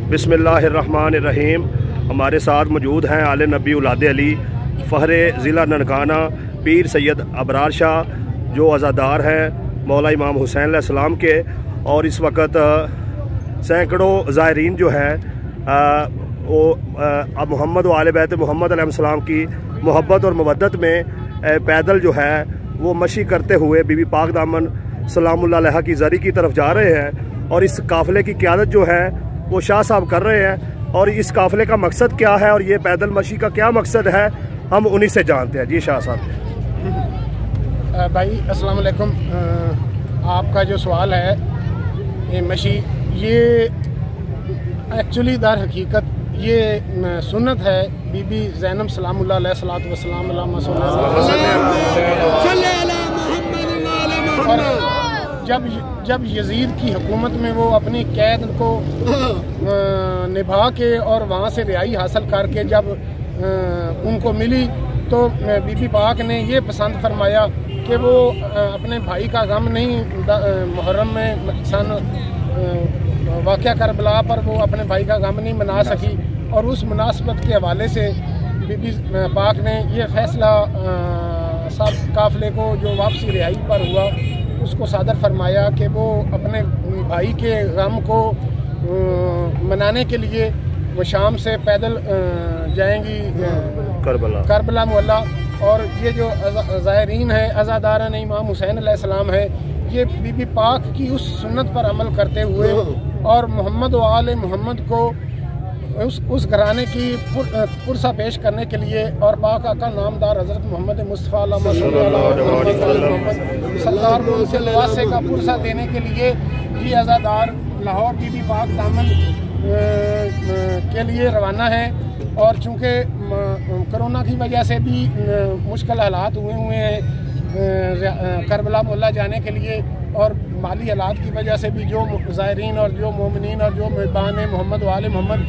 बिस्मिल्लाहिर्रहमानिर्रहीम। हमारे साथ मौजूद हैं आले नबी औलाद अली फ़हर ज़िला ननकाना पीर सैयद अबरार शाह, जो अज़ादार हैं मौला इमाम हुसैन अलैहिस्सलाम के। और इस वक्त सैकड़ों ज़ायरीन जो है वो अब मोहम्मद व आले बैत मोहम्मद अलैहिस्सलाम की मोहब्बत और मवद्दत में पैदल जो है वो मशी करते हुए बीबी पाक दामन सलामुल्लाह अलैहा की ज़री की तरफ जा रहे हैं। और इस काफ़िले की क़यादत जो है वो शाह साहब कर रहे हैं। और इस काफ़िले का मकसद क्या है और ये पैदल मशी का क्या मकसद है, हम उन्हीं से जानते हैं। जी शाह साहब। भाई अस्सलाम वालेकुम। आपका जो सवाल है ये मशी, ये एक्चुअली दर हकीकत ये सुन्नत है बीबी ज़ैनब सलामुल्लाह अलैहा सलातो वस्सलाम। और जब यजीद की हुकूमत में वो अपनी कैद को निभा के और वहाँ से रिहाई हासिल करके जब उनको मिली तो बीबी पाक ने ये पसंद फरमाया कि वो अपने भाई का गम नहीं, मुहर्रम में सन वाक़या करबला पर वो अपने भाई का गम नहीं मना सकी। और उस मुनासबत के हवाले से बीबी पाक ने ये फ़ैसला सब काफ़िले को जो वापसी रिहाई पर हुआ उसको सादर फरमाया कि वो अपने भाई के गम को मनाने के लिए वो शाम से पैदल जाएंगी करबला मोहल्ला। और ये जो ज़ायरीन है अज़ादारान इमाम हुसैन अलैहिस्सलाम है, ये बीबी पाक की उस सुन्नत पर अमल करते हुए और मोहम्मद व आले मोहम्मद को उस घराने की पुरसा पेश करने के लिए और पाक आका नामदार हज़रत मोहम्मद मुस्तफ़ा सरदार वासे का पुरसा देने के लिए ये अज़ादार लाहौर बीबी पाक दामन के लिए रवाना है। और चूँकि कोरोना की वजह से भी मुश्किल हालात हुए हैं करबला मोहल्ला जाने के लिए, और माली हालात की वजह से भी जो ज़ायरीन और जो मोमिनीन और जो मेहमान मोहम्मद वाले मोहम्मद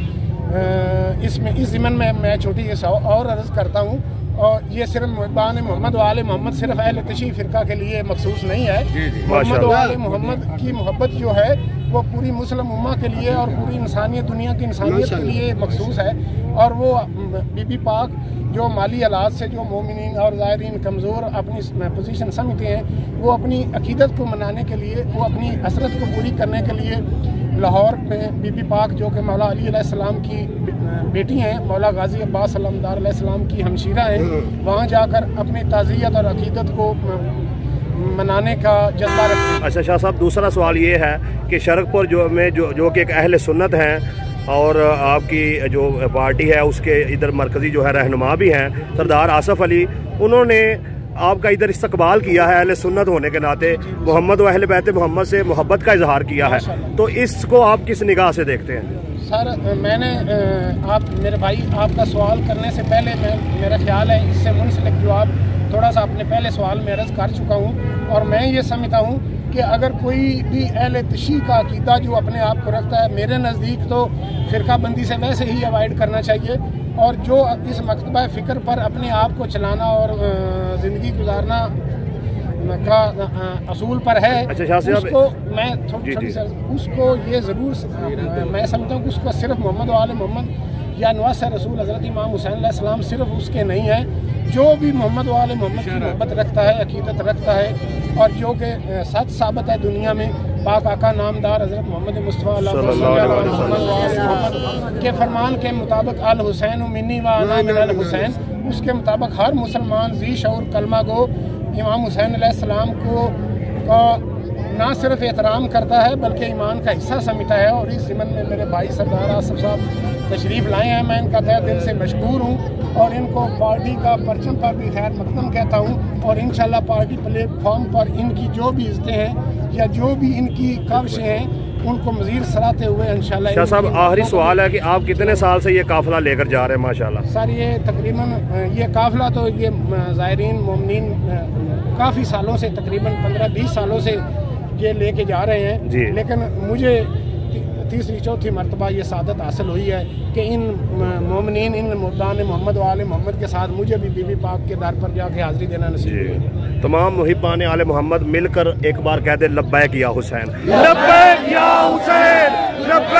इस ज़िमन में मैं छोटी और अर्ज़ करता हूँ। और ये सिर्फ मेहमान मोहम्मद वाले मोहम्मद सिर्फ अहले तशी फ़िरका के लिए मखसूस नहीं है। मोहम्मद वाले मोहम्मद की मोहब्बत जो है वो पूरी मुस्लिम उम्मा के लिए और पूरी इंसानियत, दुनिया की इंसानियत के लिए मखसूस है। और वो बीबी पाक जो माली हालात से जो मोमिनीन और ज़ायरीन कमज़ोर अपनी पोजीशन समझते हैं, वो अपनी अकीदत को मनाने के लिए, वो अपनी हसरत को पूरी करने के लिए लाहौर में बीबी पाक जो कि मौला अली अलैहिस्सलाम की बेटी हैं, मौला गाजी अब्बास सलामदार अलैहिस्सलाम की हमशीरा हैं, वहाँ जाकर अपनी ताज़ियत और अकीदत को मनाने का जज्बा रखते हैं। अच्छा शाह साहब, दूसरा सवाल ये है कि शरकपुर जो कि एक अहले सुन्नत हैं और आपकी जो पार्टी है उसके इधर मरकज़ी जो है रहनुमा भी हैं सरदार आसफ़ अली, उन्होंने आपका इधर इस्तकबाल किया है अहले सुन्नत होने के नाते, मोहम्मद व अहले बैत मोहम्मद से मोहब्बत का इजहार किया है, तो इसको आप किस निगाह से देखते हैं? सर, मैंने आप मेरे भाई आपका सवाल करने से पहले मेरा ख्याल है इससे मुंसलिक जवाब थोड़ा सा अपने पहले सवाल में अर्ज़ कर चुका हूँ। और मैं ये समझता हूँ कि अगर कोई भी अहले तशी का अकीदा जो अपने आप को रखता है, मेरे नज़दीक तो फ़िरका बंदी से वैसे ही अवॉइड करना चाहिए। और जो इस मकतबा फ़िक्र पर अपने आप को चलाना और ज़िंदगी गुजारना का असूल पर है, उसको मैं थोड़ी सा उसको ये ज़रूर मैं समझता हूँ कि उसको सिर्फ मोहम्मद वाले मोहम्मद या नवाज़ रसूल हज़रत इमाम हुसैन अलैहिस्सलाम सिर्फ उसके नहीं है, जो भी मोहम्मद वाले मोहम्मद की मोहब्बत रखता है, अकीदत रखता है और जो कि सच साबित है दुनिया में, पाक आका नामदार हज़रत मोहम्मद मुस्तफ़ा के फरमान के मुताबिक अल हुसैन मिन्नी व अना मिनल हुसैन, उसके मुताबिक हर मुसलमान ज़ी शऊर कलमा गो इमाम हुसैन अलैहिस्सलाम को ना सिर्फ एहतराम करता है बल्कि ईमान का हिस्सा समझता है। और इस ज़िमन में मेरे भाई सरदार आसफ़ साहब तशरीफ़ लाए हैं, मैं इनका तहे दिल से मशकूर हूँ और इनको पार्टी का परचम पर भी खैर मकदम कहता हूँ। और इंशाल्लाह पार्टी प्लेटफॉर्म पर इनकी जो भी इज़्ज़तें हैं या जो भी इनकी काविशें हैं उनको मज़ीद सराहते हुए इंशाल्लाह। शाह साहब, आखिरी सवाल है कि आप कितने साल से ये काफ़िला लेकर जा रहे हैं? माशाल्लाह सर, ये तकरीबन ये काफ़िला तो ये ज़ायरीन मोमिनीन काफ़ी सालों से, तकरीबन 15-20 सालों से ये लेके जा रहे हैं। लेकिन मुझे तीसरी चौथी मरतबा ये सादत हासिल हुई है कि इन मोमिनीन, इन मुर्दान मोहम्मद वाले मोहम्मद के साथ मुझे भी बीबी पाक के दर पर जाके हाज़िरी देना नसीब हुई। तमाम मुहिब्बान आले मोहम्मद मिलकर एक बार कह दे लब्बैक या हुसैन, लब्बैक या हुसैन, लब्बैक।